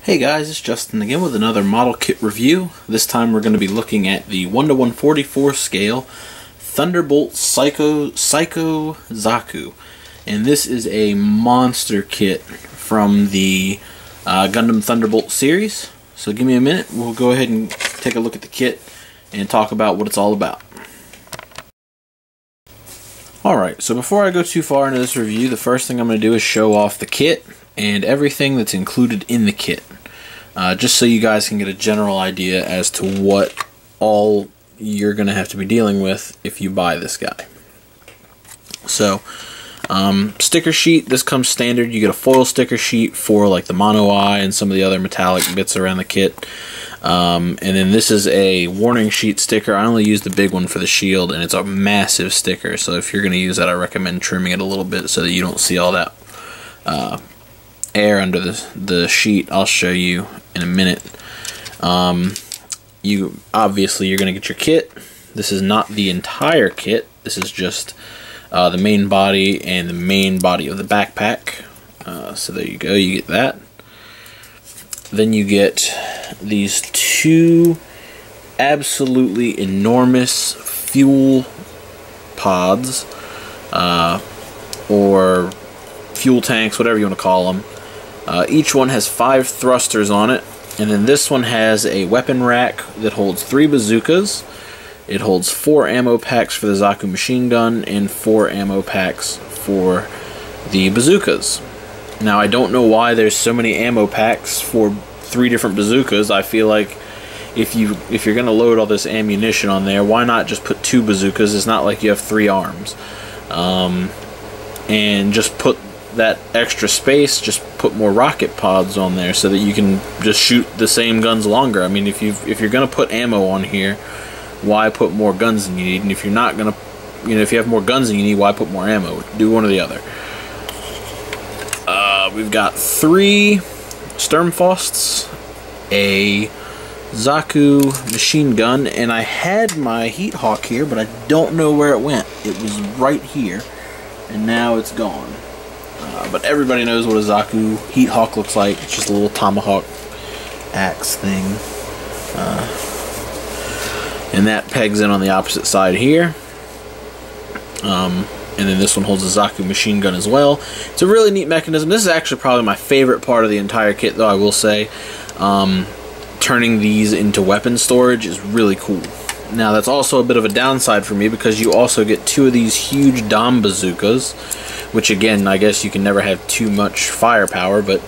Hey guys, it's Justin again with another model kit review. This time we're going to be looking at the 1:144 scale Thunderbolt Psycho Zaku. And this is a monster kit from the Gundam Thunderbolt series. So give me a minute, we'll go ahead and take a look at the kit and talk about what it's all about. Alright, so before I go too far into this review, the first thing I'm going to do is show off the kit and everything that's included in the kit. Just so you guys can get a general idea as to what all you're going to have to be dealing with if you buy this guy. So, sticker sheet, this comes standard. You get a foil sticker sheet for like the mono eye and some of the other metallic bits around the kit. And then this is a warning sheet sticker. I only use the big one for the shield, and it's a massive sticker. So if you're going to use that, I recommend trimming it a little bit so that you don't see all that air under the sheet. I'll show you in a minute. You obviously you're going to get your kit. This is not the entire kit. This is just the main body and the main body of the backpack. So there you go. You get that. Then you get these two absolutely enormous fuel pods, or fuel tanks, whatever you want to call them. Each one has 5 thrusters on it, and then this one has a weapon rack that holds 3 bazookas. It holds 4 ammo packs for the Zaku machine gun and 4 ammo packs for the bazookas. Now, I don't know why there's so many ammo packs for 3 different bazookas. I feel like if you're going to load all this ammunition on there, why not just put 2 bazookas? It's not like you have 3 arms. And just put that extra space, just put more rocket pods on there so that you can just shoot the same guns longer. I mean, if you're going to put ammo on here, why put more guns than you need? And if you're not going to, if you have more guns than you need, why put more ammo? Do one or the other. We've got 3 Sturmfausts, a Zaku machine gun, and I had my Heat Hawk here, but I don't know where it went. It was right here, and now it's gone. But everybody knows what a Zaku Heat Hawk looks like. It's just a little tomahawk axe thing. And that pegs in on the opposite side here. And then this one holds a Zaku machine gun as well. It's a really neat mechanism. This is actually probably my favorite part of the entire kit, though, I will say. Turning these into weapon storage is really cool. Now, that's also a bit of a downside for me because you also get 2 of these huge Dom bazookas, which, again, I guess you can never have too much firepower, but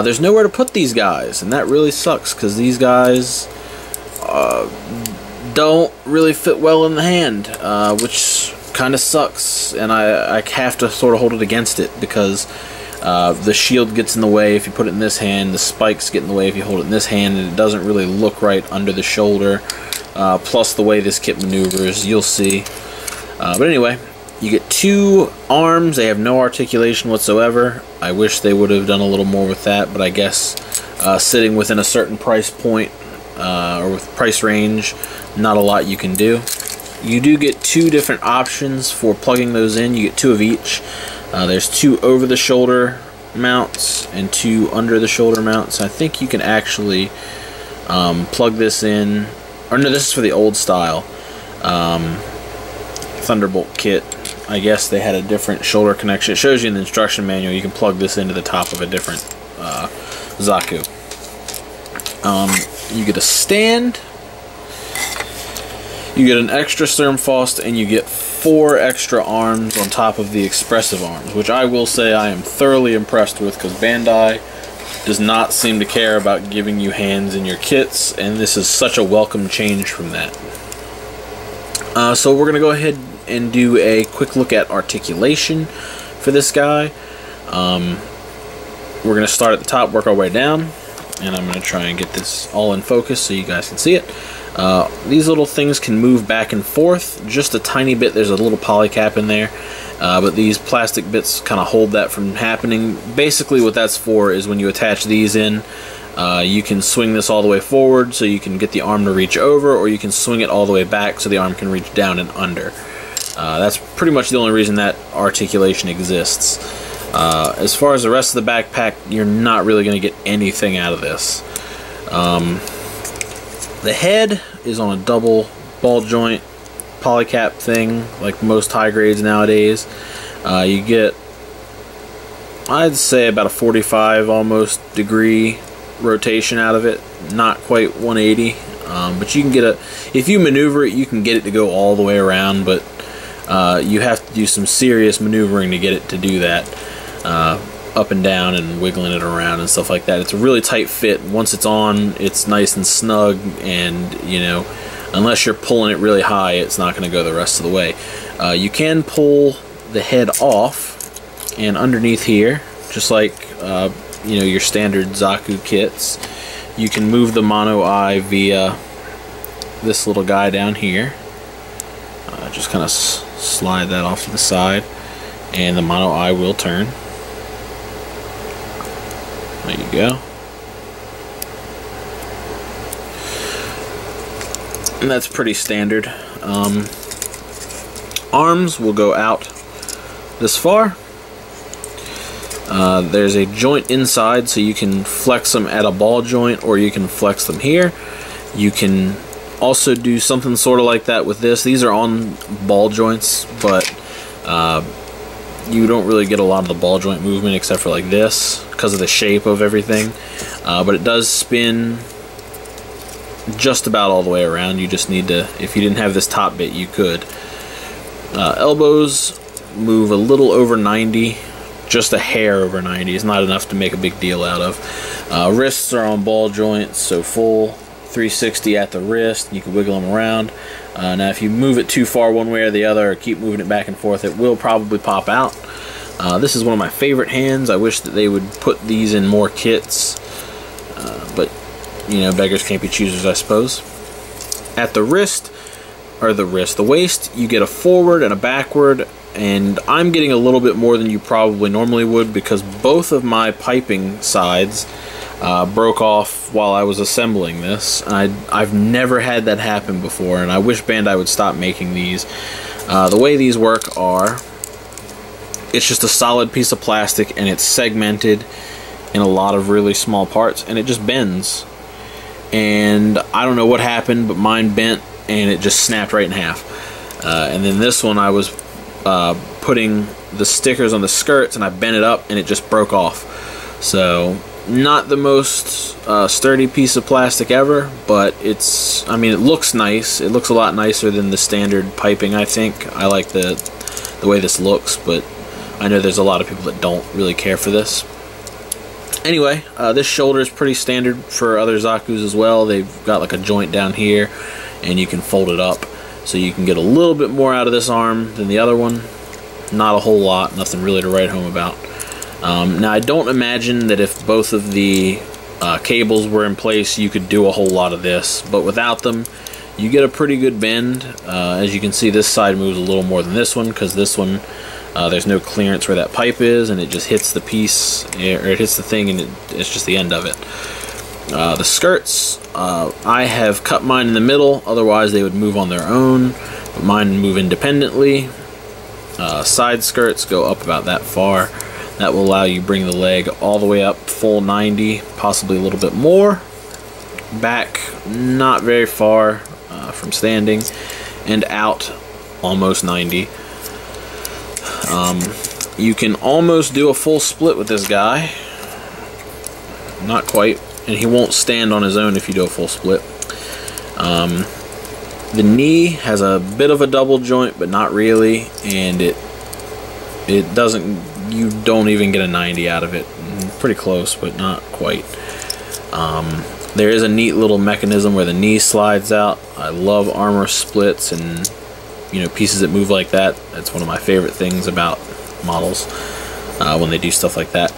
there's nowhere to put these guys, and that really sucks because these guys don't really fit well in the hand, which kind of sucks, and I have to sort of hold it against it because the shield gets in the way if you put it in this hand, the spikes get in the way if you hold it in this hand, and it doesn't really look right under the shoulder. Plus the way this kit maneuvers, you'll see. But anyway, you get 2 arms. They have no articulation whatsoever. I wish they would have done a little more with that, but I guess sitting within a certain price point or with price range, not a lot you can do. You do get 2 different options for plugging those in. You get 2 of each. There's 2 over-the-shoulder mounts and 2 under-the-shoulder mounts. I think you can actually plug this in. Or no, this is for the old style Thunderbolt kit. I guess they had a different shoulder connection. It shows you in the instruction manual you can plug this into the top of a different Zaku. You get a stand. You get an extra Sturmfaust, and you get 4 extra arms on top of the expressive arms, which I will say I am thoroughly impressed with because Bandai does not seem to care about giving you hands in your kits, and this is such a welcome change from that. So we're going to go ahead and do a quick look at articulation for this guy. We're going to start at the top, work our way down, and I'm going to try and get this all in focus so you guys can see it. These little things can move back and forth just a tiny bit. There's a little polycap in there, but these plastic bits kind of hold that from happening. Basically what that's for is when you attach these in, you can swing this all the way forward so you can get the arm to reach over, or you can swing it all the way back so the arm can reach down and under. That's pretty much the only reason that articulation exists. As far as the rest of the backpack, you're not really going to get anything out of this. The head is on a double ball joint polycap thing, like most high grades nowadays. You get, I'd say, about a 45 almost degree rotation out of it. Not quite 180, but you can get if you maneuver it, you can get it to go all the way around, but you have to do some serious maneuvering to get it to do that, up and down and wiggling it around and stuff like that. It's a really tight fit. Once it's on, it's nice and snug, and you know, unless you're pulling it really high, it's not going to go the rest of the way. You can pull the head off, and underneath here, just like you know, your standard Zaku kits, you can move the mono eye via this little guy down here. Just kind of slide that off to the side, and the mono eye will turn. There you go. And that's pretty standard. Arms will go out this far. There's a joint inside, so you can flex them at a ball joint, or you can flex them here. You can also do something sort of like that with this. These are on ball joints, but you don't really get a lot of the ball joint movement except for like this, because of the shape of everything. But it does spin just about all the way around. You just need to, if you didn't have this top bit, you could. Elbows move a little over 90, just a hair over 90. It's not enough to make a big deal out of. Wrists are on ball joints, so full 360 at the wrist. You can wiggle them around. Now if you move it too far one way or the other, or keep moving it back and forth, it will probably pop out. This is one of my favorite hands. I wish that they would put these in more kits, but you know, beggars can't be choosers, I suppose. At the wrist, or the waist, you get a forward and a backward, and I'm getting a little bit more than you probably normally would, because both of my piping sides broke off while I was assembling this. I've never had that happen before, and I wish Bandai would stop making these. The way these work are, it's just a solid piece of plastic, and it's segmented in a lot of really small parts, and it just bends. And I don't know what happened, but mine bent, and it just snapped right in half. And then this one, I was putting the stickers on the skirts, and I bent it up, and it just broke off. So not the most sturdy piece of plastic ever, but it's, I mean, it looks nice. It looks a lot nicer than the standard piping, I think. I like the way this looks, but I know there's a lot of people that don't really care for this. Anyway, this shoulder is pretty standard for other Zakus as well. They've got like a joint down here, and you can fold it up, so you can get a little bit more out of this arm than the other one. Not a whole lot, nothing really to write home about. Now, I don't imagine that if both of the cables were in place, you could do a whole lot of this, but without them, you get a pretty good bend. As you can see, this side moves a little more than this one, because this one, there's no clearance where that pipe is, and it just hits the piece, or it hits the thing, and it's just the end of it. The skirts, I have cut mine in the middle, otherwise they would move on their own, but mine move independently. Side skirts go up about that far. That will allow you to bring the leg all the way up full 90, possibly a little bit more. Back not very far from standing, and out almost 90. You can almost do a full split with this guy. Not quite, and he won't stand on his own if you do a full split. The knee has a bit of a double joint, but not really, and it doesn't, you don't even get a 90 out of it. Pretty close, but not quite. There is a neat little mechanism where the knee slides out. I love armor splits and, you know, pieces that move like that. That's one of my favorite things about models, when they do stuff like that.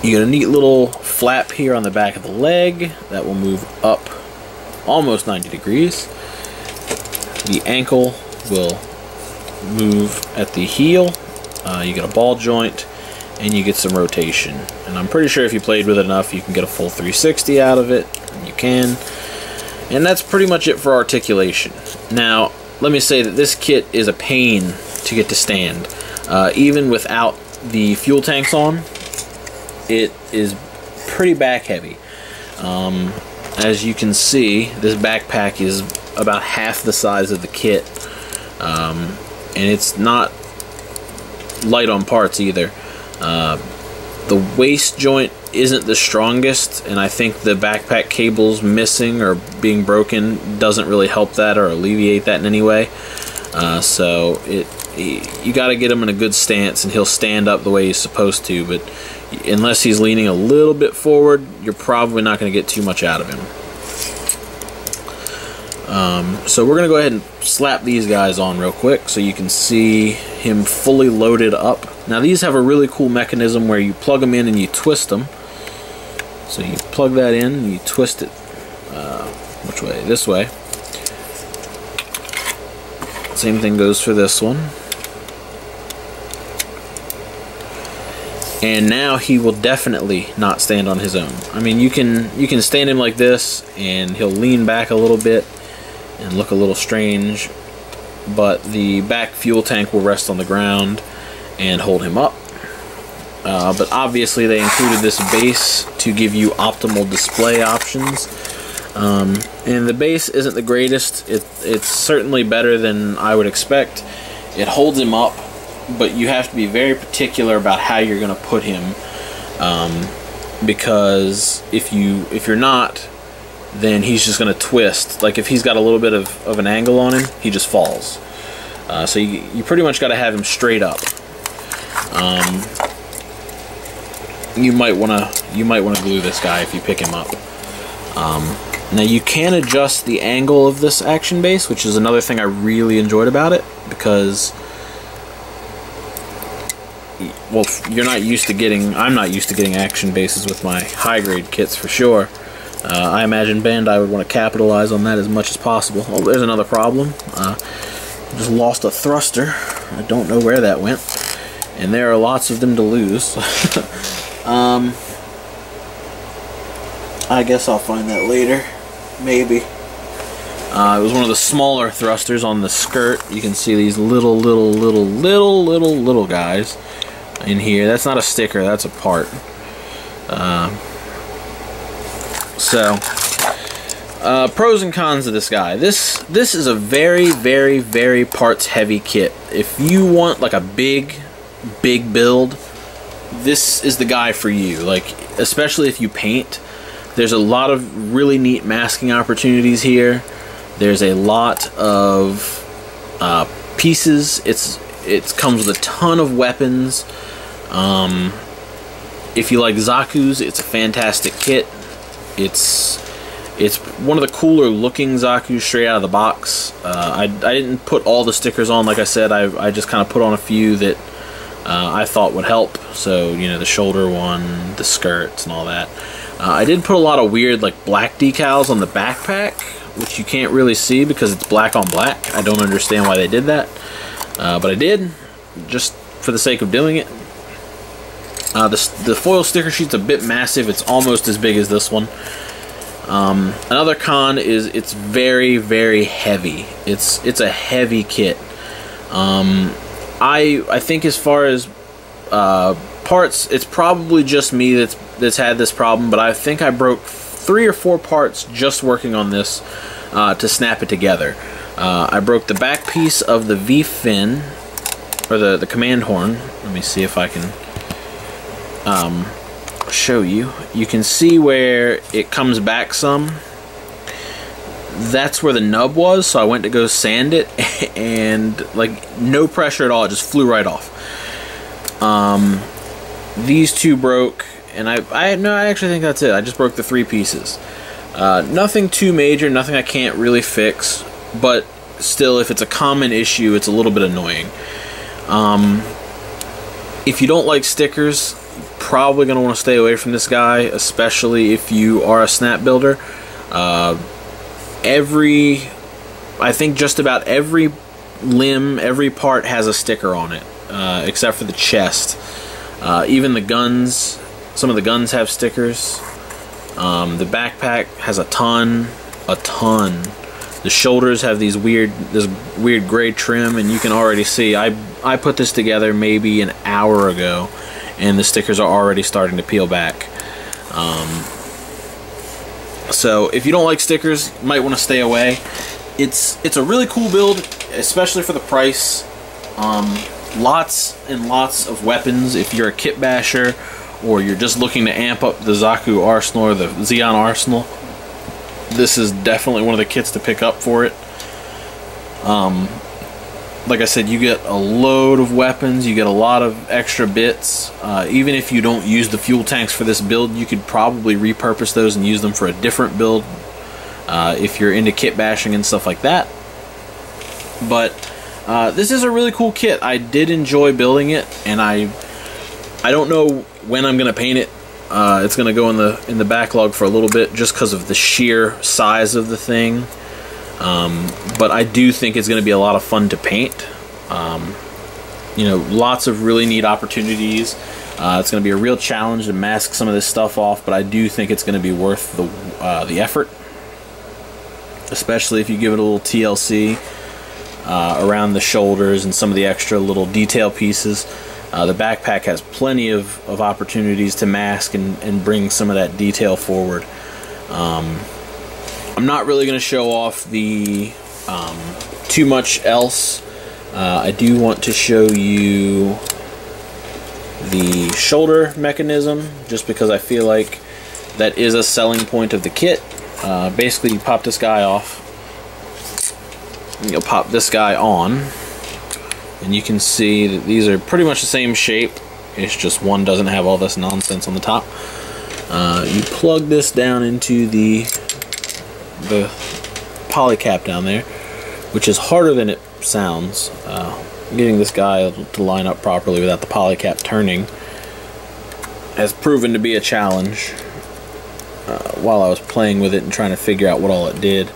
You get a neat little flap here on the back of the leg that will move up almost 90 degrees. The ankle will move at the heel. You get a ball joint, and you get some rotation. And I'm pretty sure if you played with it enough, you can get a full 360 out of it. And you can. And that's pretty much it for articulation. Now, let me say that this kit is a pain to get to stand. Even without the fuel tanks on, it is pretty back heavy. As you can see, this backpack is about half the size of the kit, and it's not light on parts either. The waist joint isn't the strongest, and I think the backpack cables missing or being broken doesn't really help that or alleviate that in any way. So you got to get him in a good stance, and he'll stand up the way he's supposed to, but unless he's leaning a little bit forward, you're probably not going to get too much out of him. So we're going to go ahead and slap these guys on real quick so you can see him fully loaded up. Now these have a really cool mechanism where you plug them in and you twist them. So you plug that in and you twist it, which way? This way. Same thing goes for this one. And now he will definitely not stand on his own. I mean, you can stand him like this, and he'll lean back a little bit and look a little strange, but the back fuel tank will rest on the ground and hold him up. But obviously they included this base to give you optimal display options. And the base isn't the greatest. It's certainly better than I would expect. It holds him up, but you have to be very particular about how you're going to put him, because if you're not, then he's just going to twist. Like if he's got a little bit of an angle on him, he just falls. So you pretty much got to have him straight up. You might want to glue this guy if you pick him up. Now you can adjust the angle of this action base, which is another thing I really enjoyed about it, because, well, I'm not used to getting action bases with my high grade kits for sure. I imagine Bandai would want to capitalize on that as much as possible. Oh, there's another problem. Just lost a thruster. I don't know where that went, and there are lots of them to lose. I guess I'll find that later, maybe. It was one of the smaller thrusters on the skirt. You can see these little guys in here. That's not a sticker, that's a part. Pros and cons of this guy. This is a very parts heavy kit. If you want like a big build, this is the guy for you. Like, especially if you paint, there's a lot of really neat masking opportunities here. There's a lot of pieces. It comes with a ton of weapons. If you like Zaku's, it's a fantastic kit. It's one of the cooler looking Zaku's straight out of the box. I didn't put all the stickers on, like I said. I just kind of put on a few that I thought would help. So, you know, the shoulder one, the skirts, and all that. I did put a lot of weird, like, black decals on the backpack, which you can't really see because it's black on black. I don't understand why they did that, but I did, just for the sake of doing it. The foil sticker sheet's a bit massive. It's almost as big as this one. Another con is it's very heavy. It's a heavy kit. I think as far as parts, it's probably just me that's had this problem, but I think I broke 3 or 4 parts just working on this to snap it together. I broke the back piece of the V fin, or the command horn. Let me see if I can show you. You can see where it comes back some. That's where the nub was, so I went to go sand it, and like no pressure at all, it just flew right off. These 2 broke, and I actually think that's it. I just broke the 3 pieces. Nothing too major, nothing I can't really fix, but still, if it's a common issue, it's a little bit annoying. If you don't like stickers, you're probably going to want to stay away from this guy, especially if you are a snap builder. I think just about every limb, every part has a sticker on it, except for the chest. Even the guns, some of the guns have stickers. The backpack has a ton. The shoulders have this weird gray trim, and you can already see I put this together maybe an hour ago, and the stickers are already starting to peel back. So if you don't like stickers, you might want to stay away. It's a really cool build, especially for the price. Lots and lots of weapons if you're a kit basher, or you're just looking to amp up the Zaku arsenal or the Zeon arsenal. This is definitely one of the kits to pick up for it. Like I said, you get a load of weapons, you get a lot of extra bits. Even if you don't use the fuel tanks for this build, you could probably repurpose those and use them for a different build if you're into kit bashing and stuff like that. But this is a really cool kit. I did enjoy building it, and I don't know when I'm going to paint it. It's going to go in the backlog for a little bit just because of the sheer size of the thing. But I do think it's going to be a lot of fun to paint. You know, lots of really neat opportunities. It's going to be a real challenge to mask some of this stuff off, but I do think it's going to be worth the effort, especially if you give it a little TLC around the shoulders and some of the extra little detail pieces. The backpack has plenty of opportunities to mask and bring some of that detail forward. I'm not really going to show off the too much else. I do want to show you the shoulder mechanism, just because I feel like that is a selling point of the kit. Basically, you pop this guy off, and you'll pop this guy on, and you can see that these are pretty much the same shape. It's just one doesn't have all this nonsense on the top. You plug this down into the poly cap down there, which is harder than it sounds. Getting this guy to line up properly without the poly cap turning has proven to be a challenge while I was playing with it and trying to figure out what all it did.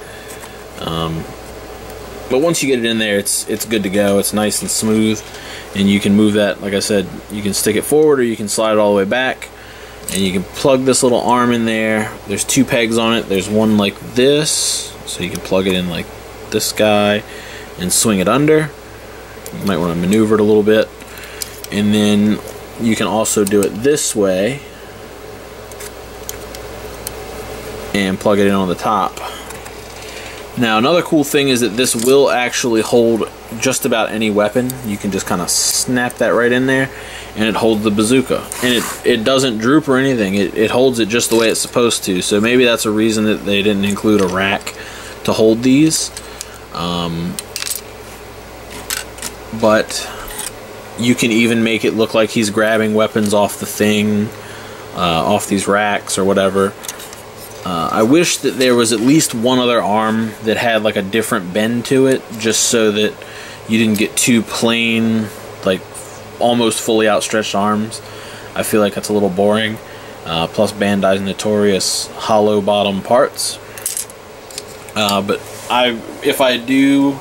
But once you get it in there, it's good to go. It's nice and smooth, and you can move that, like I said, you can stick it forward or you can slide it all the way back, and you can plug this little arm in there. There's two pegs on it. There's one like this, so you can plug it in like this guy and swing it under. You might want to maneuver it a little bit, and then you can also do it this way and plug it in on the top. Now, another cool thing is that this will actually hold just about any weapon. You can just kind of snap that right in there, and it holds the bazooka. And it doesn't droop or anything. It holds it just the way it's supposed to. So maybe that's a reason that they didn't include a rack to hold these. But you can even make it look like he's grabbing weapons off the thing, off these racks or whatever. I wish that there was at least one other arm that had like a different bend to it, just so that you didn't get two plain, like almost fully outstretched arms. I feel like that's a little boring. Plus Bandai's notorious hollow bottom parts. But if I do,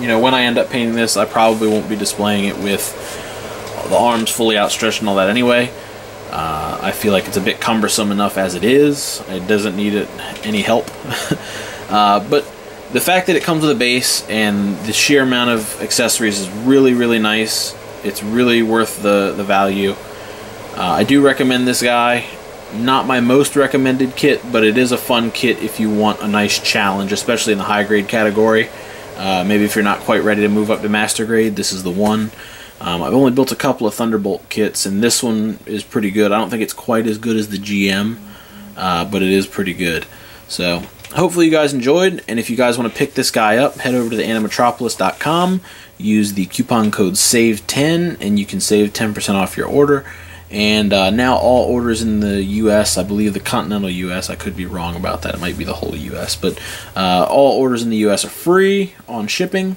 you know, when I end up painting this, I probably won't be displaying it with the arms fully outstretched and all that anyway. I feel like it's a bit cumbersome enough as it is. It doesn't need any help. But the fact that it comes with a base and the sheer amount of accessories is really, really nice. It's really worth the value. I do recommend this guy. Not my most recommended kit, but it is a fun kit if you want a nice challenge, especially in the high grade category. Maybe if you're not quite ready to move up to master grade, this is the one. I've only built a couple of Thunderbolt kits, and this one is pretty good. I don't think it's quite as good as the GM, but it is pretty good. So hopefully you guys enjoyed, and if you guys want to pick this guy up, head over to the animetropolis.com, use the coupon code SAVE10, and you can save 10% off your order. And now all orders in the US, I believe the continental US, I could be wrong about that, it might be the whole US, but all orders in the US are free on shipping.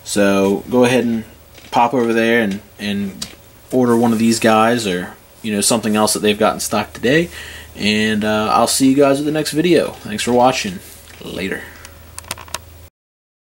So go ahead and pop over there and order one of these guys, or something else that they've got in stock today. And I'll see you guys in the next video. Thanks for watching. Later.